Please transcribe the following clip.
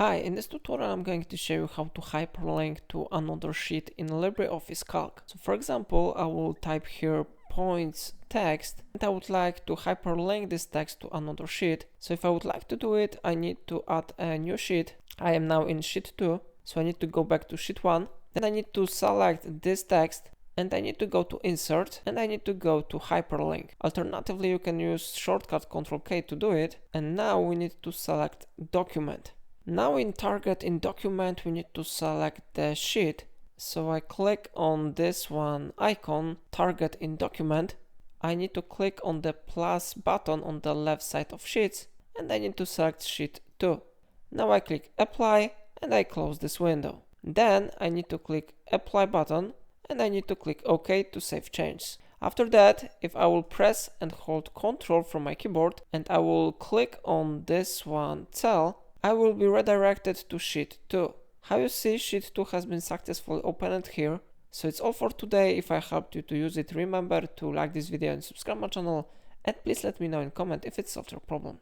Hi, in this tutorial I'm going to show you how to hyperlink to another sheet in LibreOffice Calc. So for example, I will type here points text and I would like to hyperlink this text to another sheet. So if I would like to do it, I need to add a new sheet. I am now in sheet 2, so I need to go back to sheet 1. Then I need to select this text and I need to go to insert and I need to go to hyperlink. Alternatively, you can use shortcut Ctrl K to do it. And now we need to select document. Now in target in document we need to select the sheet. So I click on this one icon, target in document. I need to click on the plus button on the left side of sheets and I need to select sheet 2. Now I click apply and I close this window. Then I need to click apply button and I need to click OK to save changes. After that, if I will press and hold Ctrl from my keyboard and I will click on this one cell, I will be redirected to sheet 2. How you see, sheet 2 has been successfully opened here. So it's all for today. If I helped you to use it, remember to like this video and subscribe my channel, and please let me know in comment if it solved your problem.